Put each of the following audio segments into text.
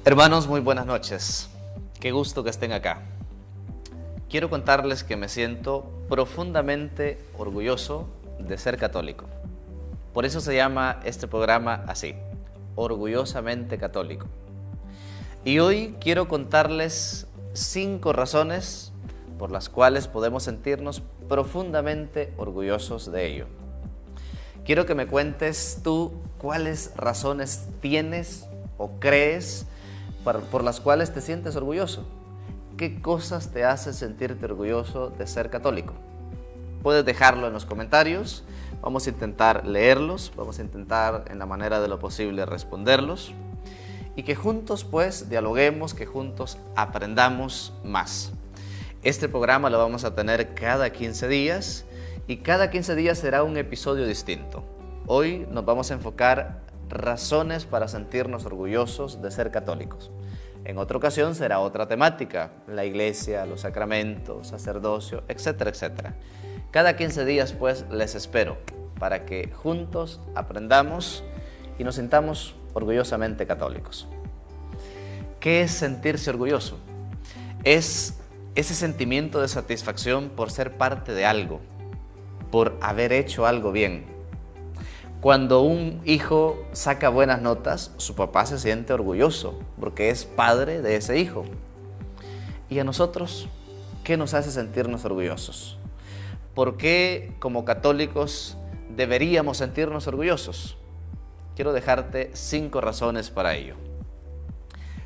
Hermanos, muy buenas noches. Qué gusto que estén acá. Quiero contarles que me siento profundamente orgulloso de ser católico. Por eso se llama este programa así, Orgullosamente Católico. Y hoy quiero contarles 5 razones por las cuales podemos sentirnos profundamente orgullosos de ello. Quiero que me cuentes tú cuáles razones tienes o crees por las cuales te sientes orgulloso. ¿Qué cosas te hacen sentirte orgulloso de ser católico? Puedes dejarlo en los comentarios, vamos a intentar leerlos, vamos a intentar en la manera de lo posible responderlos y que juntos pues dialoguemos, que juntos aprendamos más. Este programa lo vamos a tener cada 15 días y cada 15 días será un episodio distinto. Hoy nos vamos a enfocar razones para sentirnos orgullosos de ser católicos. En otra ocasión será otra temática, la iglesia, los sacramentos, sacerdocio, etcétera, etcétera. Cada 15 días pues les espero para que juntos aprendamos y nos sintamos orgullosamente católicos. ¿Qué es sentirse orgulloso? Es ese sentimiento de satisfacción por ser parte de algo, por haber hecho algo bien. Cuando un hijo saca buenas notas, su papá se siente orgulloso porque es padre de ese hijo. ¿Y a nosotros qué nos hace sentirnos orgullosos? ¿Por qué como católicos deberíamos sentirnos orgullosos? Quiero dejarte 5 razones para ello.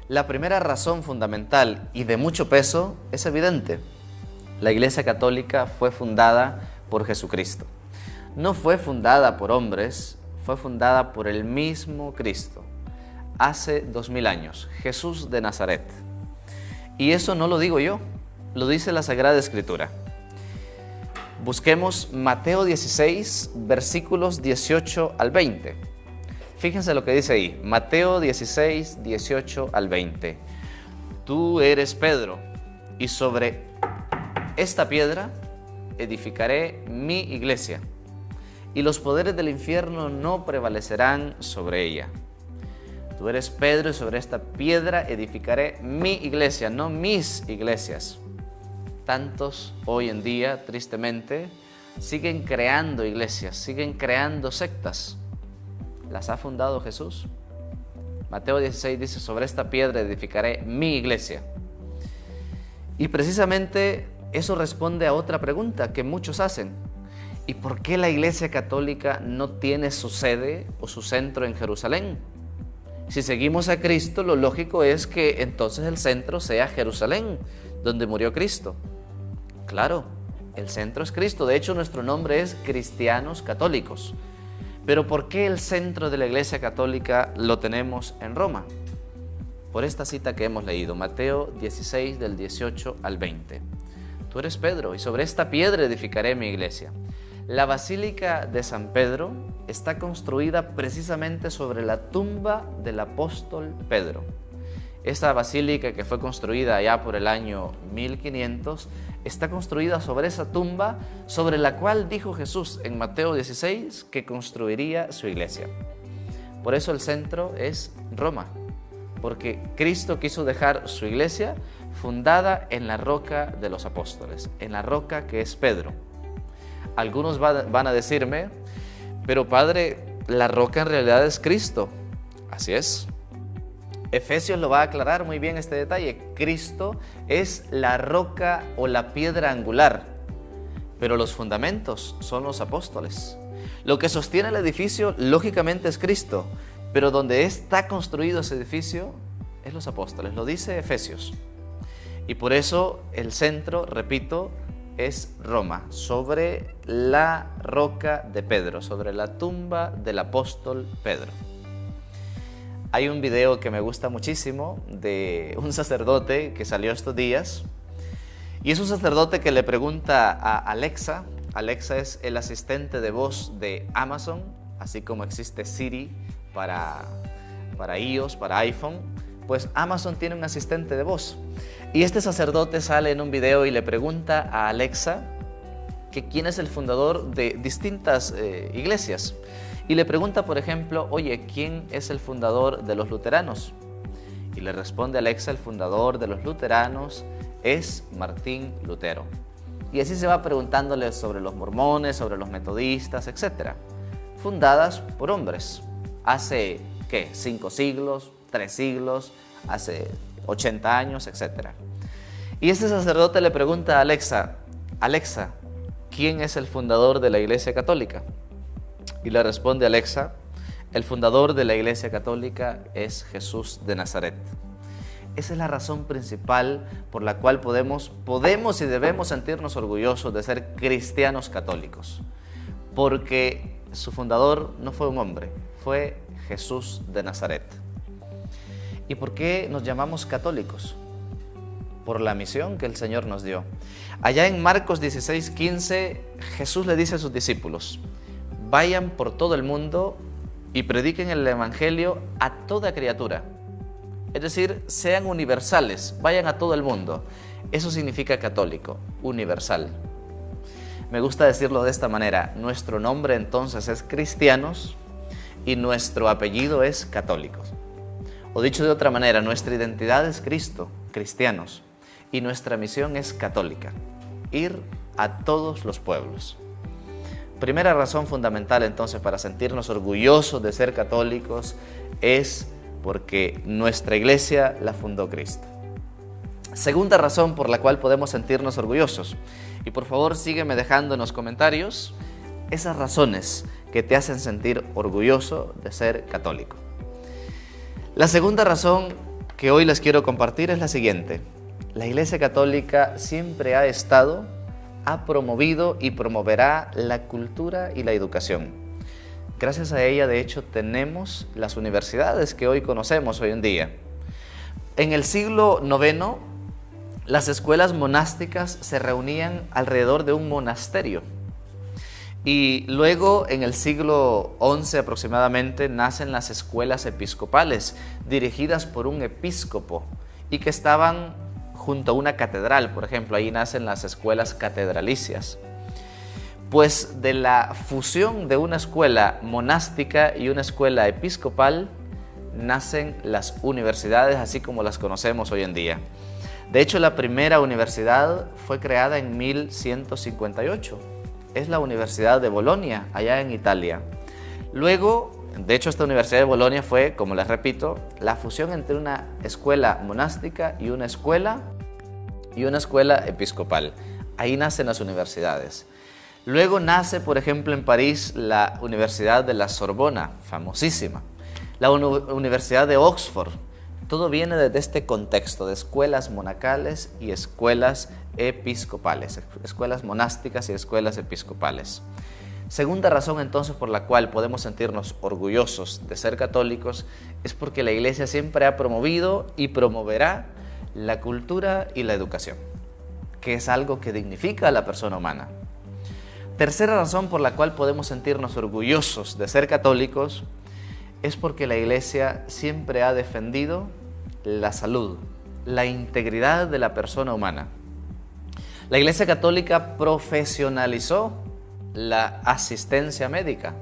La primera razón fundamental y de mucho peso es evidente. La Iglesia Católica fue fundada por Jesucristo. No fue fundada por hombres, fue fundada por el mismo Cristo, hace 2000 años, Jesús de Nazaret. Y eso no lo digo yo, lo dice la Sagrada Escritura. Busquemos Mateo 16, versículos 18 al 20. Fíjense lo que dice ahí, Mateo 16, 18 al 20. Tú eres Pedro, y sobre esta piedra edificaré mi iglesia, y los poderes del infierno no prevalecerán sobre ella. Tú eres Pedro y sobre esta piedra edificaré mi iglesia, no mis iglesias. Tantos hoy en día, tristemente, siguen creando iglesias, siguen creando sectas. ¿Las ha fundado Jesús? Mateo 16 dice, sobre esta piedra edificaré mi iglesia. Y precisamente eso responde a otra pregunta que muchos hacen. ¿Y por qué la Iglesia Católica no tiene su sede o su centro en Jerusalén? Si seguimos a Cristo, lo lógico es que entonces el centro sea Jerusalén, donde murió Cristo. Claro, el centro es Cristo. De hecho, nuestro nombre es Cristianos Católicos. Pero ¿por qué el centro de la Iglesia Católica lo tenemos en Roma? Por esta cita que hemos leído, Mateo 16, del 18 al 20. Tú eres Pedro, y sobre esta piedra edificaré mi iglesia. La Basílica de San Pedro está construida precisamente sobre la tumba del apóstol Pedro. Esta basílica, que fue construida allá por el año 1500, está construida sobre esa tumba sobre la cual dijo Jesús en Mateo 16 que construiría su iglesia. Por eso el centro es Roma, porque Cristo quiso dejar su iglesia fundada en la roca de los apóstoles, en la roca que es Pedro. Algunos van a decirme, pero padre, la roca en realidad es Cristo. Así es. Efesios lo va a aclarar muy bien este detalle. Cristo es la roca o la piedra angular, pero los fundamentos son los apóstoles. Lo que sostiene el edificio, lógicamente, es Cristo, pero donde está construido ese edificio es los apóstoles. Lo dice Efesios. Y por eso el centro, repito, es Roma, sobre la roca de Pedro, sobre la tumba del apóstol Pedro. Hay un video que me gusta muchísimo de un sacerdote que salió estos días, y es un sacerdote que le pregunta a Alexa. Alexa es el asistente de voz de Amazon, así como existe Siri para iOS, para iPhone, pues Amazon tiene un asistente de voz. Y este sacerdote sale en un video y le pregunta a Alexa que quién es el fundador de distintas iglesias. Y le pregunta, por ejemplo, oye, ¿quién es el fundador de los luteranos? Y le responde Alexa, el fundador de los luteranos es Martín Lutero. Y así se va preguntándole sobre los mormones, sobre los metodistas, etc. Fundadas por hombres. Hace, ¿qué? 5 siglos, 3 siglos, hace 80 años, etc. Y este sacerdote le pregunta a Alexa, Alexa, ¿quién es el fundador de la Iglesia Católica? Y le responde Alexa, el fundador de la Iglesia Católica es Jesús de Nazaret. Esa es la razón principal por la cual podemos y debemos sentirnos orgullosos de ser cristianos católicos. Porque su fundador no fue un hombre, fue Jesús de Nazaret. ¿Y por qué nos llamamos católicos? Por la misión que el Señor nos dio. Allá en Marcos 16:15, Jesús le dice a sus discípulos, vayan por todo el mundo y prediquen el Evangelio a toda criatura. Es decir, sean universales, vayan a todo el mundo. Eso significa católico, universal. Me gusta decirlo de esta manera, nuestro nombre entonces es cristianos y nuestro apellido es católicos. O dicho de otra manera, nuestra identidad es Cristo, cristianos, y nuestra misión es católica, ir a todos los pueblos. Primera razón fundamental entonces para sentirnos orgullosos de ser católicos es porque nuestra iglesia la fundó Cristo. Segunda razón por la cual podemos sentirnos orgullosos, y por favor sígueme dejando en los comentarios esas razones que te hacen sentir orgulloso de ser católico. La segunda razón que hoy les quiero compartir es la siguiente. La Iglesia Católica siempre ha estado, ha promovido y promoverá la cultura y la educación. Gracias a ella, de hecho, tenemos las universidades que hoy conocemos hoy en día. En el siglo IX, las escuelas monásticas se reunían alrededor de un monasterio. Y luego, en el siglo XI aproximadamente, nacen las escuelas episcopales, dirigidas por un episcopo, y que estaban junto a una catedral. Por ejemplo, ahí nacen las escuelas catedralicias. Pues de la fusión de una escuela monástica y una escuela episcopal nacen las universidades así como las conocemos hoy en día. De hecho, la primera universidad fue creada en 1158. Es la Universidad de Bolonia, allá en Italia. Luego, de hecho, esta Universidad de Bolonia fue, como les repito, la fusión entre una escuela monástica y una escuela episcopal. Ahí nacen las universidades. Luego nace, por ejemplo, en París, la Universidad de la Sorbona, famosísima. La Universidad de Oxford. Todo viene desde este contexto de escuelas monacales y escuelas episcopales, escuelas monásticas y escuelas episcopales. Segunda razón entonces por la cual podemos sentirnos orgullosos de ser católicos es porque la Iglesia siempre ha promovido y promoverá la cultura y la educación, que es algo que dignifica a la persona humana. Tercera razón por la cual podemos sentirnos orgullosos de ser católicos es porque la Iglesia siempre ha defendido la salud, la integridad de la persona humana. La Iglesia Católica profesionalizó la asistencia médica.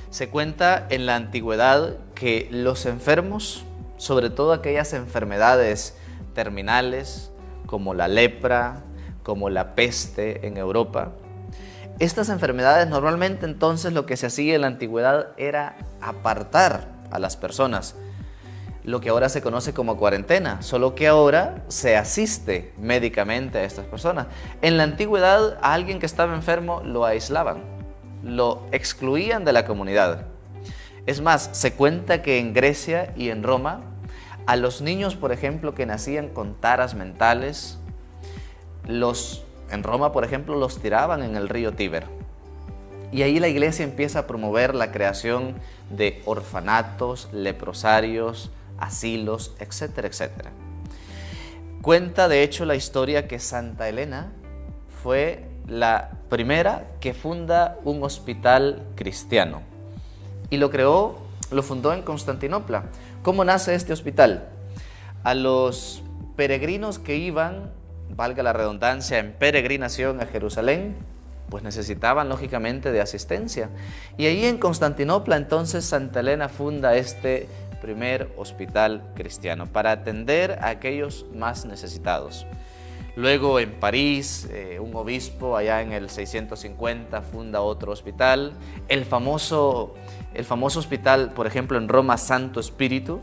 Se cuenta en la antigüedad que los enfermos, sobre todo aquellas enfermedades terminales como la lepra, como la peste en Europa, estas enfermedades normalmente entonces lo que se hacía en la antigüedad era apartar a las personas, lo que ahora se conoce como cuarentena, solo que ahora se asiste médicamente a estas personas. En la antigüedad a alguien que estaba enfermo lo aislaban, lo excluían de la comunidad. Es más, se cuenta que en Grecia y en Roma, a los niños, por ejemplo, que nacían con taras mentales, en Roma, por ejemplo, los tiraban en el río Tíber. Y ahí la Iglesia empieza a promover la creación de orfanatos, leprosarios, asilos, etcétera, etcétera. Cuenta, de hecho, la historia que Santa Elena fue la primera que funda un hospital cristiano. Y lo fundó en Constantinopla. ¿Cómo nace este hospital? A los peregrinos que iban, valga la redundancia, en peregrinación a Jerusalén, pues necesitaban lógicamente de asistencia. Y ahí en Constantinopla entonces Santa Elena funda este primer hospital cristiano para atender a aquellos más necesitados. Luego en París, un obispo allá en el 650 funda otro hospital. El famoso hospital, por ejemplo, en Roma, Santo Espíritu,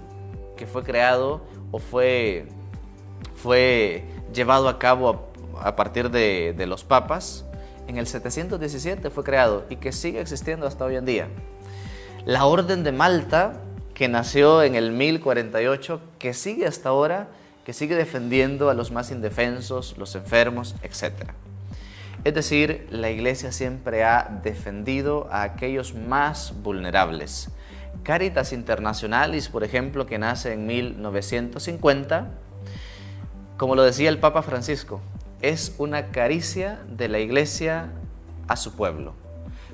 que fue creado o fue llevado a cabo a partir de los papas. En el 717 fue creado y que sigue existiendo hasta hoy en día. La Orden de Malta, que nació en el 1048, que sigue hasta ahora, que sigue defendiendo a los más indefensos, los enfermos, etc. Es decir, la Iglesia siempre ha defendido a aquellos más vulnerables. Caritas Internationalis, por ejemplo, que nace en 1950, como lo decía el Papa Francisco, es una caricia de la Iglesia a su pueblo,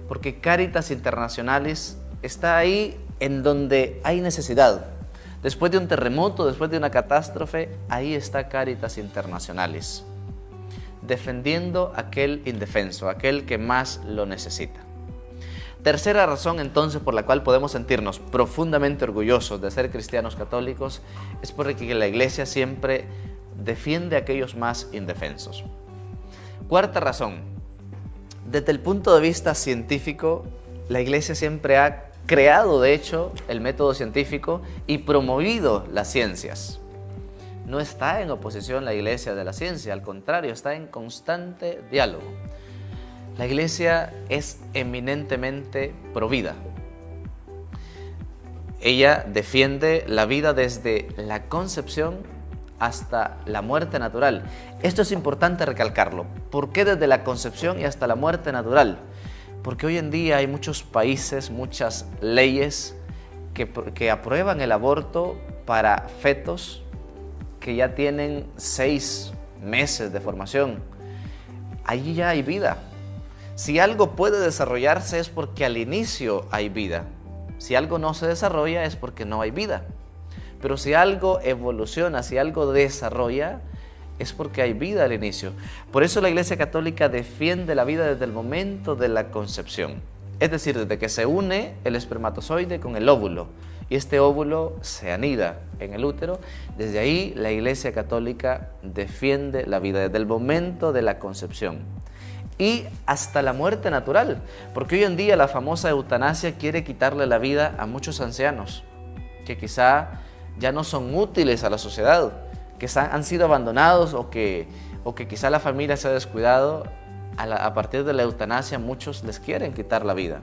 porque Caritas Internationalis está ahí en donde hay necesidad. Después de un terremoto, después de una catástrofe, ahí está Caritas Internationalis, defendiendo a aquel indefenso, aquel que más lo necesita. Tercera razón entonces por la cual podemos sentirnos profundamente orgullosos de ser cristianos católicos es porque la Iglesia siempre defiende a aquellos más indefensos. Cuarta razón, desde el punto de vista científico, la Iglesia siempre ha creado, de hecho, el método científico y promovido las ciencias. No está en oposición la Iglesia de la ciencia, al contrario, está en constante diálogo. La Iglesia es eminentemente provida. Ella defiende la vida desde la concepción hasta la muerte natural. Esto es importante recalcarlo. ¿Por qué desde la concepción y hasta la muerte natural? Porque hoy en día hay muchos países, muchas leyes que aprueban el aborto para fetos que ya tienen 6 meses de formación. Allí ya hay vida. Si algo puede desarrollarse es porque al inicio hay vida. Si algo no se desarrolla es porque no hay vida. Pero si algo evoluciona, si algo desarrolla, es porque hay vida al inicio. Por eso la Iglesia Católica defiende la vida desde el momento de la concepción. Es decir, desde que se une el espermatozoide con el óvulo y este óvulo se anida en el útero, desde ahí la Iglesia Católica defiende la vida desde el momento de la concepción y hasta la muerte natural, porque hoy en día la famosa eutanasia quiere quitarle la vida a muchos ancianos que quizá ya no son útiles a la sociedad, que han sido abandonados o que quizá la familia se ha descuidado. A partir de la eutanasia muchos les quieren quitar la vida.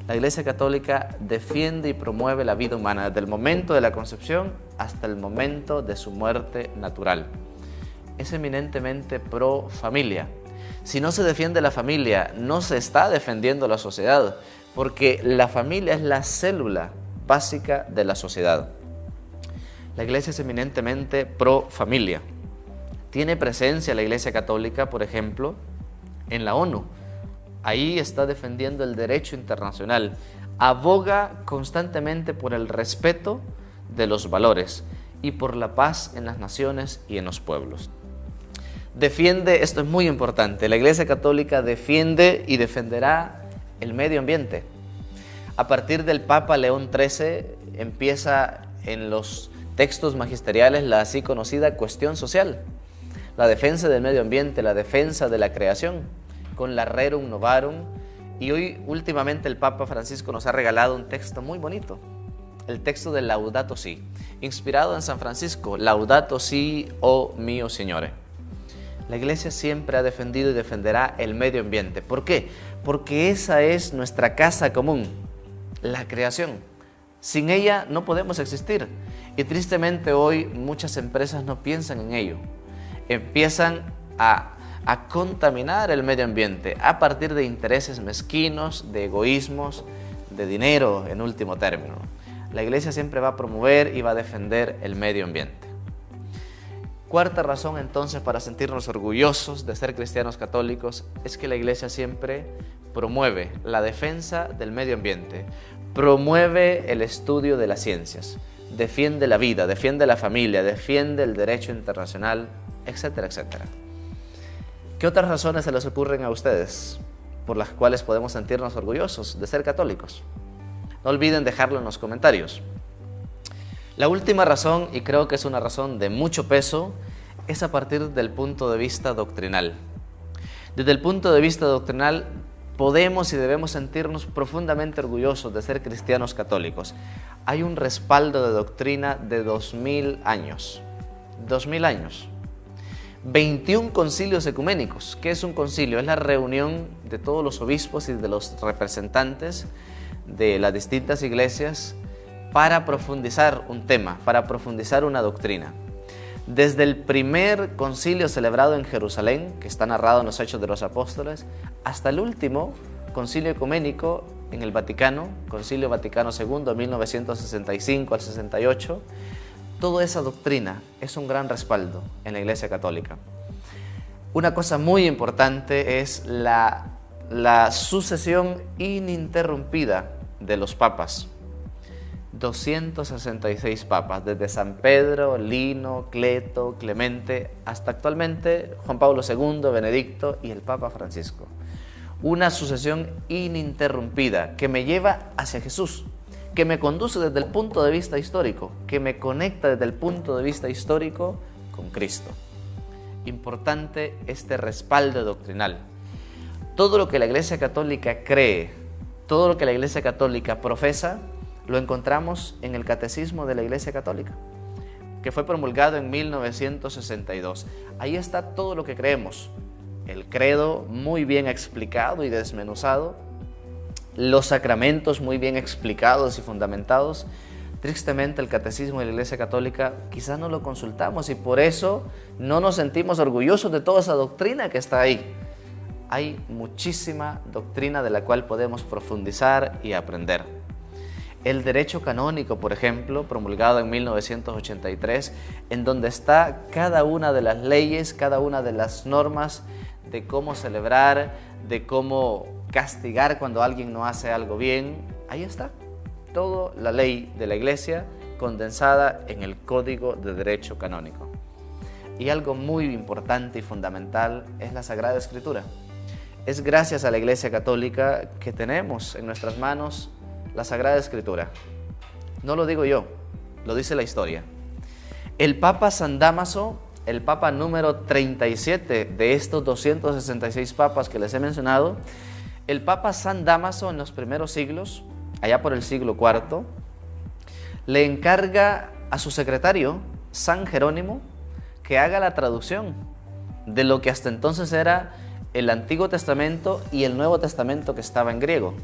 La Iglesia Católica defiende y promueve la vida humana desde el momento de la concepción hasta el momento de su muerte natural. Es eminentemente pro familia. Si no se defiende la familia, no se está defendiendo la sociedad, porque la familia es la célula básica de la sociedad. La Iglesia es eminentemente pro familia. Tiene presencia la Iglesia Católica, por ejemplo, en la ONU. Ahí está defendiendo el derecho internacional. Aboga constantemente por el respeto de los valores y por la paz en las naciones y en los pueblos. Defiende, esto es muy importante, la Iglesia Católica defiende y defenderá el medio ambiente. A partir del Papa León XIII empieza en los textos magisteriales la así conocida cuestión social, la defensa del medio ambiente, la defensa de la creación, con la Rerum Novarum. Y hoy últimamente el Papa Francisco nos ha regalado un texto muy bonito, el texto de Laudato Si, inspirado en San Francisco, Laudato Si, oh mio Signore. La Iglesia siempre ha defendido y defenderá el medio ambiente. ¿Por qué? Porque esa es nuestra casa común, la creación. Sin ella no podemos existir. Y tristemente hoy muchas empresas no piensan en ello. Empiezan a contaminar el medio ambiente a partir de intereses mezquinos, de egoísmos, de dinero en último término. La Iglesia siempre va a promover y va a defender el medio ambiente. Cuarta razón entonces para sentirnos orgullosos de ser cristianos católicos es que la Iglesia siempre promueve la defensa del medio ambiente, promueve el estudio de las ciencias, defiende la vida, defiende la familia, defiende el derecho internacional, etcétera, etcétera. ¿Qué otras razones se les ocurren a ustedes por las cuales podemos sentirnos orgullosos de ser católicos? No olviden dejarlo en los comentarios. La última razón, y creo que es una razón de mucho peso, es a partir del punto de vista doctrinal. Desde el punto de vista doctrinal, podemos y debemos sentirnos profundamente orgullosos de ser cristianos católicos. Hay un respaldo de doctrina de 2000 años. 2000 años. 21 concilios ecuménicos. ¿Qué es un concilio? Es la reunión de todos los obispos y de los representantes de las distintas iglesias para profundizar un tema, para profundizar una doctrina. Desde el primer concilio celebrado en Jerusalén, que está narrado en los Hechos de los Apóstoles, hasta el último concilio ecuménico en el Vaticano, Concilio Vaticano II, 1965 al 68, toda esa doctrina es un gran respaldo en la Iglesia Católica. Una cosa muy importante es la sucesión ininterrumpida de los papas. 266 papas, desde San Pedro, Lino, Cleto, Clemente, hasta actualmente Juan Pablo II, Benedicto y el Papa Francisco. Una sucesión ininterrumpida que me lleva hacia Jesús, que me conduce desde el punto de vista histórico, que me conecta desde el punto de vista histórico con Cristo. Importante este respaldo doctrinal. Todo lo que la Iglesia Católica cree, todo lo que la Iglesia Católica profesa, lo encontramos en el Catecismo de la Iglesia Católica, que fue promulgado en 1962. Ahí está todo lo que creemos. El credo muy bien explicado y desmenuzado, los sacramentos muy bien explicados y fundamentados. Tristemente, el Catecismo de la Iglesia Católica quizás no lo consultamos y por eso no nos sentimos orgullosos de toda esa doctrina que está ahí. Hay muchísima doctrina de la cual podemos profundizar y aprender. El derecho canónico, por ejemplo, promulgado en 1983, en donde está cada una de las leyes, cada una de las normas de cómo celebrar, de cómo castigar cuando alguien no hace algo bien. Ahí está toda la ley de la Iglesia condensada en el Código de Derecho Canónico. Y algo muy importante y fundamental es la Sagrada Escritura. Es gracias a la Iglesia Católica que tenemos en nuestras manos la Sagrada Escritura. No lo digo yo, lo dice la historia. El Papa San Dámaso, el Papa número 37 de estos 266 papas que les he mencionado, el Papa San Dámaso en los primeros siglos, allá por el siglo IV, le encarga a su secretario, San Jerónimo, que haga la traducción de lo que hasta entonces era el Antiguo Testamento y el Nuevo Testamento que estaba en griego.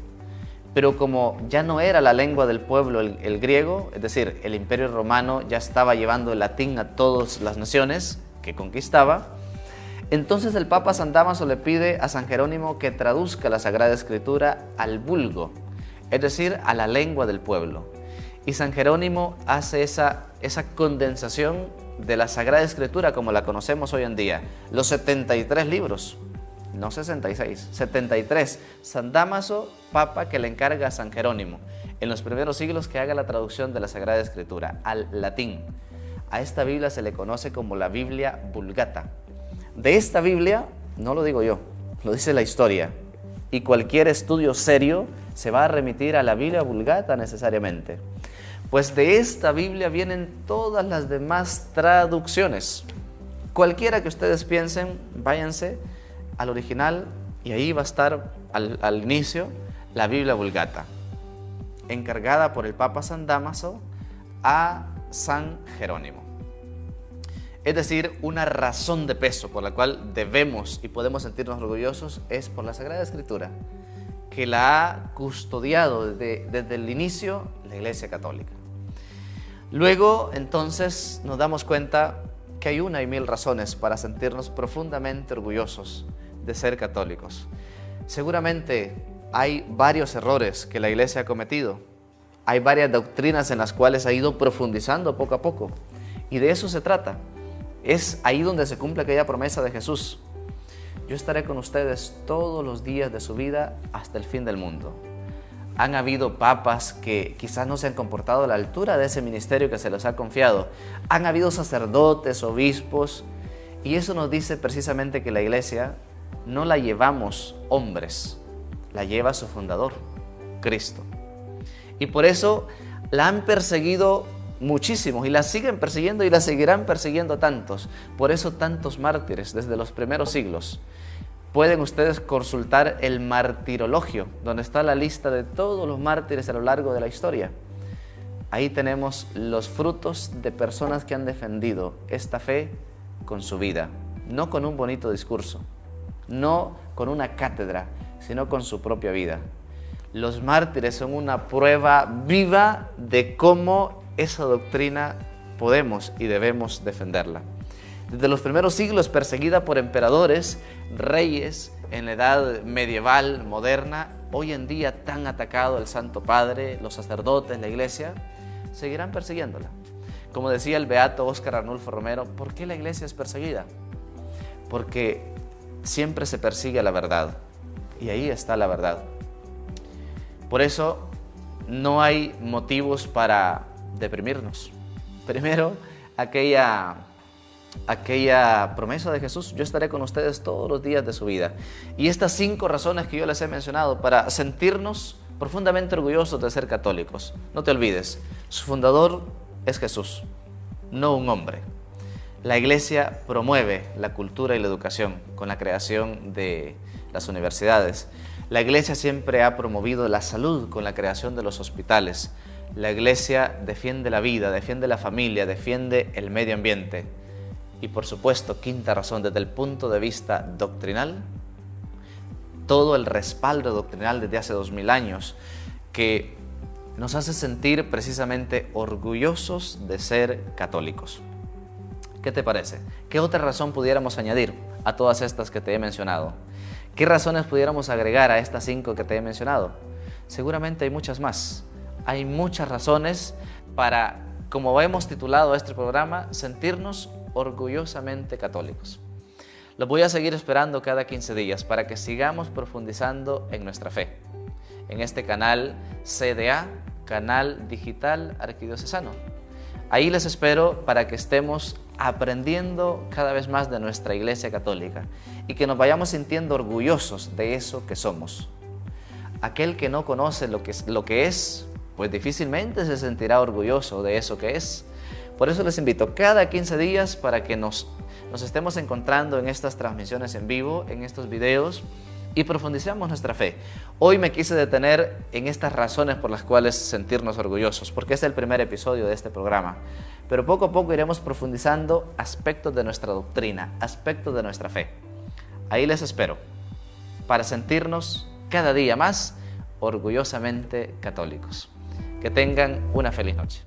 Pero como ya no era la lengua del pueblo el griego, es decir, el Imperio Romano ya estaba llevando el latín a todas las naciones que conquistaba, entonces el Papa San Dámaso le pide a San Jerónimo que traduzca la Sagrada Escritura al vulgo, es decir, a la lengua del pueblo. Y San Jerónimo hace esa condensación de la Sagrada Escritura como la conocemos hoy en día, los 73 libros. No 66, 73. San Dámaso, papa que le encarga a San Jerónimo en los primeros siglos que haga la traducción de la Sagrada Escritura al latín. A esta Biblia se le conoce como la Biblia Vulgata. De esta Biblia, no lo digo yo, lo dice la historia. Y cualquier estudio serio se va a remitir a la Biblia Vulgata necesariamente. Pues de esta Biblia vienen todas las demás traducciones. Cualquiera que ustedes piensen, váyanse al original y ahí va a estar al inicio la Biblia Vulgata, encargada por el Papa San Dámaso a San Jerónimo. Es decir, una razón de peso por la cual debemos y podemos sentirnos orgullosos es por la Sagrada Escritura, que la ha custodiado desde el inicio la Iglesia Católica. Luego, entonces, nos damos cuenta que hay una y mil razones para sentirnos profundamente orgullosos de ser católicos. Seguramente hay varios errores que la Iglesia ha cometido. Hay varias doctrinas en las cuales ha ido profundizando poco a poco. Y de eso se trata. Es ahí donde se cumple aquella promesa de Jesús. Yo estaré con ustedes todos los días de su vida hasta el fin del mundo. Han habido papas que quizás no se han comportado a la altura de ese ministerio que se les ha confiado. Han habido sacerdotes, obispos, y eso nos dice precisamente que la Iglesia no la llevamos hombres, la lleva su fundador, Cristo. Y por eso la han perseguido muchísimos, y la siguen persiguiendo y la seguirán persiguiendo tantos. Por eso tantos mártires desde los primeros siglos. Pueden ustedes consultar el martirologio, donde está la lista de todos los mártires a lo largo de la historia. Ahí tenemos los frutos de personas que han defendido esta fe con su vida, no con un bonito discurso, no con una cátedra, sino con su propia vida. Los mártires son una prueba viva de cómo esa doctrina podemos y debemos defenderla. Desde los primeros siglos, perseguida por emperadores, reyes, en la edad medieval, moderna, hoy en día tan atacado el Santo Padre, los sacerdotes, la Iglesia, seguirán persiguiéndola. Como decía el beato Óscar Arnulfo Romero, ¿por qué la Iglesia es perseguida? Porque siempre se persigue la verdad, y ahí está la verdad. Por eso no hay motivos para deprimirnos. Primero, aquella promesa de Jesús: yo estaré con ustedes todos los días de su vida. Y estas 5 razones que yo les he mencionado para sentirnos profundamente orgullosos de ser católicos. No te olvides, su fundador es Jesús, no un hombre. La Iglesia promueve la cultura y la educación con la creación de las universidades. La Iglesia siempre ha promovido la salud con la creación de los hospitales. La Iglesia defiende la vida, defiende la familia, defiende el medio ambiente. Y por supuesto, 5ª razón, desde el punto de vista doctrinal, todo el respaldo doctrinal desde hace 2000 años que nos hace sentir precisamente orgullosos de ser católicos. ¿Qué te parece? ¿Qué otra razón pudiéramos añadir a todas estas que te he mencionado? ¿Qué razones pudiéramos agregar a estas 5 que te he mencionado? Seguramente hay muchas más. Hay muchas razones para, como hemos titulado este programa, sentirnos orgullosamente católicos. Los voy a seguir esperando cada 15 días para que sigamos profundizando en nuestra fe. En este canal CDA, Canal Digital Arquidiocesano. Ahí les espero para que estemos aprendiendo cada vez más de nuestra Iglesia Católica y que nos vayamos sintiendo orgullosos de eso que somos. Aquel que no conoce lo que es, pues difícilmente se sentirá orgulloso de eso que es. Por eso les invito cada 15 días para que nos estemos encontrando en estas transmisiones en vivo, en estos videos, y profundicemos nuestra fe. Hoy me quise detener en estas razones por las cuales sentirnos orgullosos, porque es el primer episodio de este programa. Pero poco a poco iremos profundizando aspectos de nuestra doctrina, aspectos de nuestra fe. Ahí les espero, para sentirnos cada día más orgullosamente católicos. Que tengan una feliz noche.